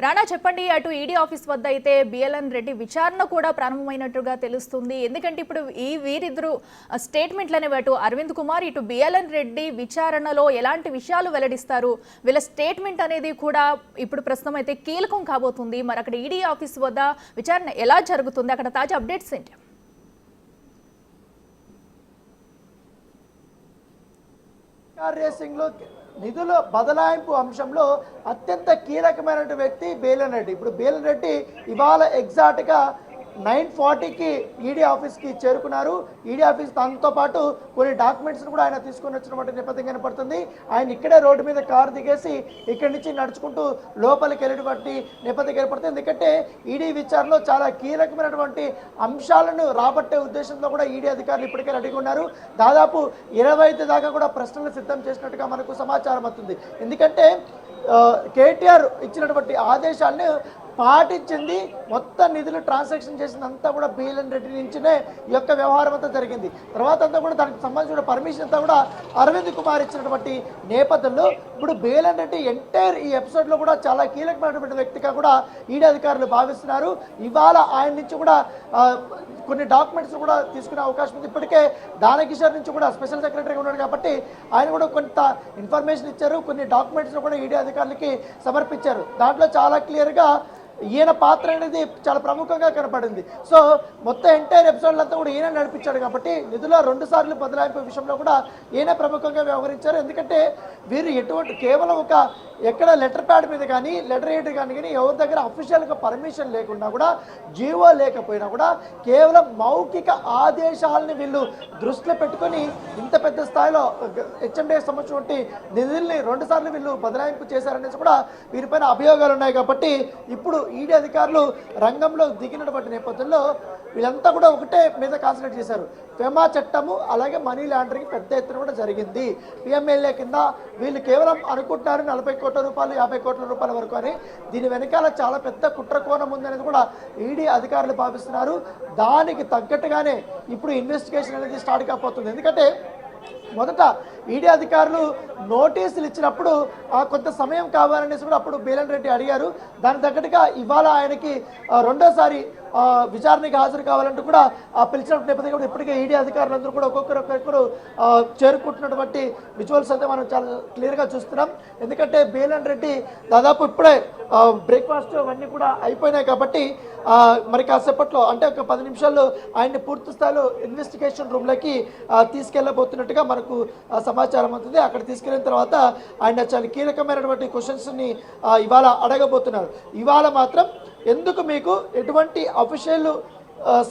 రాణా చెప్పండి, అటు ED office వద్ద అయితే బిఎల్ఎన్ రెడ్డి విచారణ కూడా ప్రారంభమైనట్టుగా తెలుస్తుంది. ఎందుకంటే ఇప్పుడు వీరిద్దరు స్టేట్మెంట్లు అనేవి అటు అరవింద్ కుమార్ ఇటు బిఎల్ఎన్ రెడ్డి విచారణలో ఎలాంటి విషయాలు వెల్లడిస్తారు, వీళ్ళ స్టేట్మెంట్ అనేది కూడా ఇప్పుడు ప్రస్తుతం అయితే కీలకం కాబోతుంది. మరి అక్కడ ఈడీ ఆఫీస్ వద్ద విచారణ ఎలా జరుగుతుంది, అక్కడ తాజా అప్డేట్స్ ఏంటి? రేసింగ్ లో నిధుల బదలాయింపు అంశంలో అత్యంత కీలకమైన వ్యక్తి బిఎల్ఎన్ రెడ్డి. ఇప్పుడు బిఎల్ఎన్ రెడ్డి ఇవాళ ఎగ్జాక్ట్గా 9:40కి ఈడీ ఆఫీస్కి చేరుకున్నారు. ఈడీ ఆఫీస్ దాంతో పాటు కొన్ని డాక్యుమెంట్స్ని కూడా ఆయన తీసుకొని వచ్చినటువంటి నేపథ్యం కనపడుతుంది. ఆయన ఇక్కడే రోడ్డు మీద కారు దిగేసి ఇక్కడి నుంచి నడుచుకుంటూ లోపలికి వెళ్ళినటువంటి నేపథ్యం కనపడుతుంది. ఎందుకంటే ఈడీ విచారణలో చాలా కీలకమైనటువంటి అంశాలను రాబట్టే ఉద్దేశంతో కూడా ఈడీ అధికారులు ఇప్పటికే రెడీగా ఉన్నారు. దాదాపు 25 దాకా కూడా ప్రశ్నలు సిద్ధం చేసినట్టుగా మనకు సమాచారం అవుతుంది. ఎందుకంటే కేటీఆర్ ఇచ్చినటువంటి ఆదేశాలను పాటించింది, మొత్తం నిధులు ట్రాన్సాక్షన్ చేసిందంతా కూడా బిఎల్ఎన్ రెడ్డి నుంచినే ఈ యొక్క వ్యవహారం అంతా జరిగింది. తర్వాత అంతా కూడా దానికి సంబంధించిన పర్మిషన్ అంతా కూడా అరవింద్ కుమార్ ఇచ్చినటువంటి నేపథ్యంలో ఇప్పుడు బిఎల్ఎన్ రెడ్డి ఎంటైర్ ఈ ఎపిసోడ్లో కూడా చాలా కీలకమైనటువంటి వ్యక్తిగా కూడా ఈడీ అధికారులు భావిస్తున్నారు. ఇవాళ ఆయన నుంచి కూడా కొన్ని డాక్యుమెంట్స్ కూడా తీసుకునే అవకాశం ఉంది. ఇప్పటికే దానకిషోర్ నుంచి కూడా స్పెషల్ సెక్రటరీగా ఉన్నాడు కాబట్టి ఆయన కూడా కొంత ఇన్ఫర్మేషన్ ఇచ్చారు, కొన్ని డాక్యుమెంట్స్ కూడా ఈడీ అధికారులకి సమర్పించారు. దాంట్లో చాలా క్లియర్గా ఈయన పాత్ర అనేది చాలా ప్రముఖంగా కనపడింది. సో మొత్తం ఎంటైర్ ఎపిసోడ్లంతా కూడా ఈయన నడిపించాడు కాబట్టి నిధుల 2 సార్లు బదలాయింపు విషయంలో కూడా ఈయన ప్రముఖంగా వ్యవహరించారు. ఎందుకంటే వీరు ఎటువంటి కేవలం ఒక ఎక్కడ లెటర్ ప్యాడ్ మీద కానీ లెటర్ హెడ్ కానీ ఎవరి దగ్గర అఫీషియల్గా పర్మిషన్ లేకుండా కూడా జీవో లేకపోయినా కూడా కేవలం మౌఖిక ఆదేశాలని వీళ్ళు దృష్టిలో పెట్టుకొని ఇంత పెద్ద స్థాయిలో హెచ్ఎండికి సంబంధించినటువంటి నిధుల్ని 2 సార్లు వీళ్ళు బదలాయింపు చేశారనేసి కూడా వీరిపైన అభియోగాలు ఉన్నాయి. కాబట్టి ఇప్పుడు ఈడీ అధికారులు రంగంలో దిగినటువంటి నేపథ్యంలో వీళ్ళంతా కూడా ఒకటే మీద కాన్సన్ట్రేట్ చేశారు. ఫెమా చట్టము అలాగే మనీ లాండరింగ్ పెద్ద ఎత్తున కూడా జరిగింది. పిఎంఎల్ఏ కింద వీళ్ళు కేవలం అనుకుంటున్నారు 40 కోట్ల రూపాయలు 50 కోట్ల రూపాయల వరకు అని. దీని వెనకాల చాలా పెద్ద కుట్ర కోణం ఉందనేది కూడా ఈడీ అధికారులు భావిస్తున్నారు. దానికి తగ్గట్టుగానే ఇప్పుడు ఇన్వెస్టిగేషన్ అనేది స్టార్ట్ కాబోతుంది. ఎందుకంటే మొదట ఈడీ అధికారులు నోటీసులు ఇచ్చినప్పుడు కొంత సమయం కావాలనేసి కూడా అప్పుడు బిఎల్ఎన్ రెడ్డి అడిగారు. దానికి తగ్గట్టుగా ఇవాళ ఆయనకి రెండోసారి విచారణకి హాజరు కావాలంటూ కూడా పిలిచిన నేపథ్యంలో కూడా ఇప్పటికే ఈడీ అధికారులందరూ కూడా ఒక్కొక్కరు చేరుకుంటున్నటువంటి విజువల్స్ అయితే మనం చాలా క్లియర్గా చూస్తున్నాం. ఎందుకంటే బిఎల్ఎన్ రెడ్డి దాదాపు ఇప్పుడే బ్రేక్ఫాస్ట్ అవన్నీ కూడా అయిపోయినాయి కాబట్టి మరి కాసేపట్లో అంటే ఒక 10 నిమిషాల్లో ఆయన్ని పూర్తి స్థాయిలో ఇన్వెస్టిగేషన్ రూమ్లోకి తీసుకెళ్ళబోతున్నట్టుగా మనకు సమాచారం అవుతుంది. అక్కడ తీసుకెళ్ళిన తర్వాత ఆయన చాలా కీలకమైనటువంటి క్వశ్చన్స్ని ఇవాళ అడగబోతున్నారు. ఇవాళ మాత్రం ఎందుకు మీకు ఎటువంటి అఫీషియల్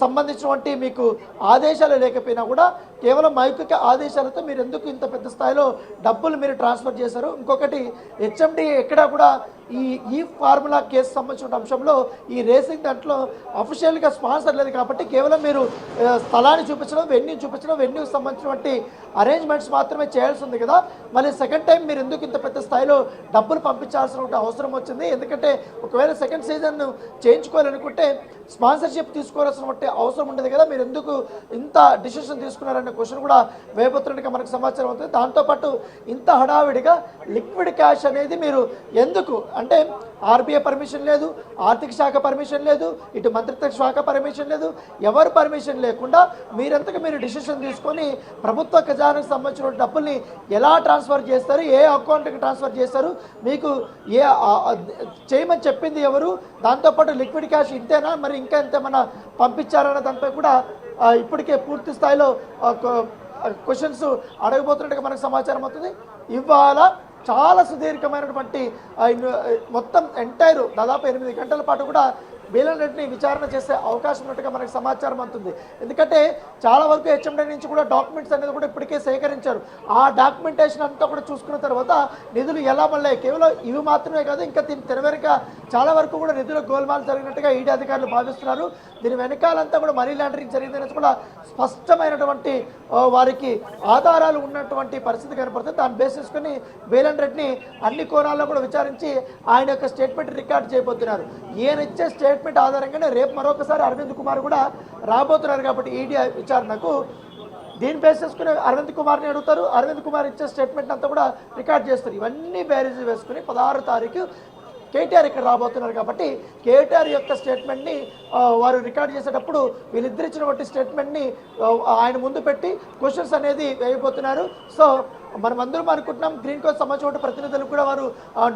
సంబంధించినటువంటి మీకు ఆదేశాలు లేకపోయినా కూడా కేవలం మౌఖిక ఆదేశాలతో మీరు ఎందుకు ఇంత పెద్ద స్థాయిలో డబ్బులు మీరు ట్రాన్స్ఫర్ చేశారు? ఇంకొకటి హెచ్ఎండి ఎక్కడా కూడా ఈ ఫార్ములా కేసు సంబంధించిన అంశంలో ఈ రేసింగ్ దాంట్లో అఫీషియల్గా స్పాన్సర్ లేదు కాబట్టి కేవలం మీరు స్థలాన్ని చూపించడం, వెన్యూకి సంబంధించినటువంటి అరేంజ్మెంట్స్ మాత్రమే చేయాల్సి ఉంది కదా. మళ్ళీ సెకండ్ టైం మీరు ఎందుకు ఇంత పెద్ద స్థాయిలో డబ్బులు పంపించాల్సిన అవసరం వచ్చింది? ఎందుకంటే ఒకవేళ సెకండ్ సీజన్ చేయించుకోవాలనుకుంటే స్పాన్సర్షిప్ తీసుకోవాల్సినటువంటి అవసరం ఉండదు కదా, మీరు ఎందుకు ఇంత డిసిషన్ తీసుకున్నారనే క్వశ్చన్ కూడా వేయబోతున్నట్టుగా మనకు సమాచారం అవుతుంది. దాంతోపాటు ఇంత హడావిడిగా లిక్విడ్ క్యాష్ అనేది మీరు ఎందుకు, అంటే ఆర్బీఐ పర్మిషన్ లేదు, ఆర్థిక శాఖ పర్మిషన్ లేదు, ఇటు మంత్రిత్వ శాఖ పర్మిషన్ లేదు, ఎవరు పర్మిషన్ లేకుండా మీరంతగా మీరు డిసిషన్ తీసుకొని ప్రభుత్వ ఖజానాకు సంబంధించిన డబ్బుల్ని ఎలా ట్రాన్స్ఫర్ చేస్తారు, ఏ అకౌంట్కి ట్రాన్స్ఫర్ చేస్తారు, మీకు చేయమని చెప్పింది ఎవరు, దాంతోపాటు లిక్విడ్ క్యాష్ ఇంతేనా మరి ఇంకా ఎంతేమన్నా పంపించారన్న దానిపై కూడా ఇప్పటికే పూర్తి స్థాయిలో క్వశ్చన్స్ అడగబోతున్నట్టుగా మనకు సమాచారం అవుతుంది. ఇవాళ చాలా సుదీర్ఘమైనటువంటి మొత్తం ఎంటైర్ దాదాపు 8 గంటల పాటు కూడా బిఎల్ఎన్ రెడ్డిని విచారణ చేసే అవకాశం ఉన్నట్టుగా మనకు సమాచారం అందుతుంది. ఎందుకంటే చాలా వరకు హెచ్ఎండి నుంచి కూడా డాక్యుమెంట్స్ అనేది కూడా ఇప్పటికే సేకరించారు. ఆ డాక్యుమెంటేషన్ అంతా కూడా చూసుకున్న తర్వాత నిధులు ఎలా మళ్ళీ కేవలం ఇవి మాత్రమే కాదు, ఇంకా దీని తెరవెనుక చాలా వరకు కూడా నిధుల గోల్మాల్ జరిగినట్టుగా ఈడీ అధికారులు భావిస్తున్నారు. దీని వెనకాలంతా కూడా మనీ లాండరింగ్ జరిగిందనేసి కూడా స్పష్టమైనటువంటి వారికి ఆధారాలు ఉన్నటువంటి పరిస్థితి కనపడుతుంది. దాన్ని బేస్ చేసుకుని బిఎల్ఎన్ రెడ్డిని అన్ని కోణాల్లో కూడా విచారించి ఆయన యొక్క స్టేట్మెంట్ రికార్డ్ చేయబోతున్నారు. ఈయన ఇచ్చే స్టేట్మెంట్ ఆధారంగానే రేపు మరొకసారి అరవింద్ కుమార్ కూడా రాబోతున్నారు. కాబట్టి ఈడీ విచారణకు దీన్ని బేస్ చేసుకుని అరవింద్ కుమార్ని అడుగుతారు. అరవింద్ కుమార్ ఇచ్చే స్టేట్మెంట్ అంతా కూడా రికార్డ్ చేస్తారు. ఇవన్నీ బేరీజ్ వేసుకుని 16వ తారీఖు కేటీఆర్ ఇక్కడ రాబోతున్నారు కాబట్టి కేటీఆర్ యొక్క స్టేట్మెంట్ని వారు రికార్డ్ చేసేటప్పుడు వీళ్ళిద్దరు ఇచ్చినటువంటి స్టేట్మెంట్ని ఆయన ముందు పెట్టి క్వశ్చన్స్ అనేది వేయబోతున్నారు. సో మనమందరం అనుకుంటున్నాం గ్రీన్ కోస్ట్ సంబంధించిన ప్రతినిధులు కూడా వారు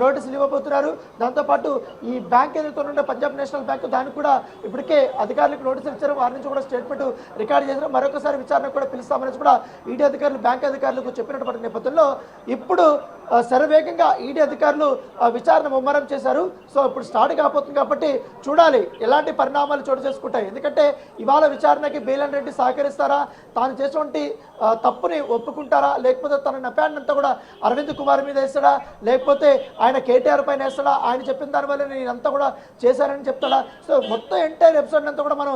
నోటీసులు ఇవ్వబోతున్నారు. దాంతోపాటు ఈ బ్యాంక్ ఏదైతే ఉండే పంజాబ్ నేషనల్ బ్యాంక్ దానికి కూడా ఇప్పటికే అధికారులకు నోటీసులు ఇచ్చారు. వారి నుంచి కూడా స్టేట్మెంట్ రికార్డ్ చేశారు. మరొకసారి విచారణ కూడా పిలుస్తామని కూడా ఈడీ అధికారులు బ్యాంక్ అధికారులకు చెప్పినటువంటి నేపథ్యంలో ఇప్పుడు శరవేగంగా ఈడీ అధికారులు విచారణ ముమ్మరం చేశారు. సో ఇప్పుడు స్టార్ట్ కాబోతుంది కాబట్టి చూడాలి ఎలాంటి పరిణామాలు చోటు చేసుకుంటాయి. ఎందుకంటే ఇవాళ విచారణకి బేలన్ రెడ్డి సహకరిస్తారా, తాను చేసినటువంటి తప్పుని ఒప్పుకుంటారా, లేకపోతే తన నపాన్నంతా కూడా అరవింద్ కుమార్ మీద వేస్తాడా, లేకపోతే ఆయన కేటీఆర్ పైన వేస్తాడా, ఆయన చెప్పిన దానివల్ల నేనంతా కూడా చేశానని చెప్తాడా. సో మొత్తం ఎంటైర్ ఎపిసోడ్ అంతా కూడా మనం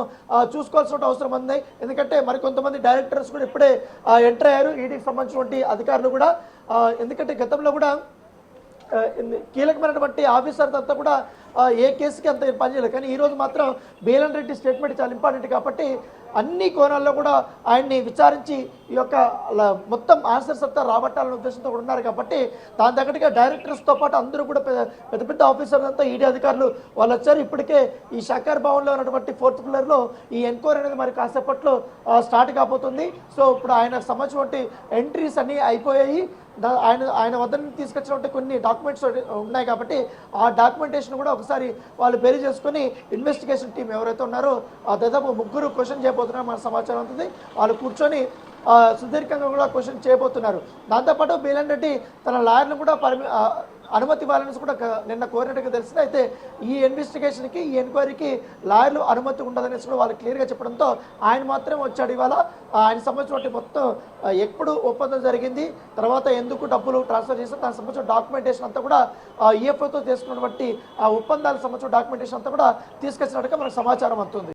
చూసుకోవాల్సిన అవసరం ఉంది. ఎందుకంటే మరికొంతమంది డైరెక్టర్స్ కూడా ఇప్పుడే ఎంటర్ అయ్యారు ఈడీకి సంబంధించినటువంటి అధికారులు కూడా. ఎందుకంటే గతంలో కూడా కీలకమైనటువంటి ఆఫీసర్ అంతా కూడా ఏ కేసుకి అంత పనిచేయలేదు. కానీ ఈరోజు మాత్రం బేలన్ రెడ్డి స్టేట్మెంట్ చాలా ఇంపార్టెంట్ కాబట్టి అన్ని కోణాల్లో కూడా ఆయన్ని విచారించి ఈ యొక్క మొత్తం ఆన్సర్స్ అంతా రాబట్టాలనే ఉద్దేశంతో కూడా ఉన్నారు. కాబట్టి దాని తగ్గట్టుగా డైరెక్టర్స్తో పాటు అందరూ కూడా పెద్ద పెద్ద ఆఫీసర్లు అంతా ఈడీ అధికారులు వాళ్ళు వచ్చారు. ఇప్పటికే ఈ షాకర్ భవన్లో ఉన్నటువంటి 4th ఫ్లోర్లో ఈ ఎంక్వైరీ అనేది మరి కాసేపట్లో స్టార్ట్ కాబోతుంది. సో ఇప్పుడు ఆయనకు సంబంధించినటువంటి ఎంట్రీస్ అన్నీ అయిపోయాయి. ఆయన వద్ద నుంచి తీసుకొచ్చినటువంటి కొన్ని డాక్యుమెంట్స్ ఉన్నాయి కాబట్టి ఆ డాక్యుమెంటేషన్ కూడా ఒకసారి వాళ్ళు బేరీ చేసుకుని ఇన్వెస్టిగేషన్ టీం ఎవరైతే ఉన్నారో దాదాపు 3 క్వశ్చన్ చేయబోతున్నారు మన సమాచారం అవుతుంది. వాళ్ళు కూర్చొని సుదీర్ఘంగా కూడా క్వశ్చన్ చేయబోతున్నారు. దాంతోపాటు బేలన్ రెడ్డి తన లాయర్ను కూడా అనుమతి ఇవ్వాలని కూడా నిన్న కోరినట్టుగా తెలిసింది. అయితే ఈ ఇన్వెస్టిగేషన్కి ఈ ఎంక్వైరీకి లాయర్లు అనుమతి ఉండదనేసి కూడా వాళ్ళు క్లియర్గా చెప్పడంతో ఆయన మాత్రం వచ్చాడు. ఇవాళ ఆయన సంబంధించిన మొత్తం ఎప్పుడు ఒప్పందం జరిగింది, తర్వాత ఎందుకు డబ్బులు ట్రాన్స్ఫర్ చేశారు, దానికి సంబంధించిన డాక్యుమెంటేషన్ అంతా కూడా ఈఎఫ్ఓతో చేసుకున్నటువంటి ఆ ఒప్పందాలకు సంబంధించిన డాక్యుమెంటేషన్ అంతా కూడా తీసుకొచ్చినట్టుగా మనకు సమాచారం అందుతుంది.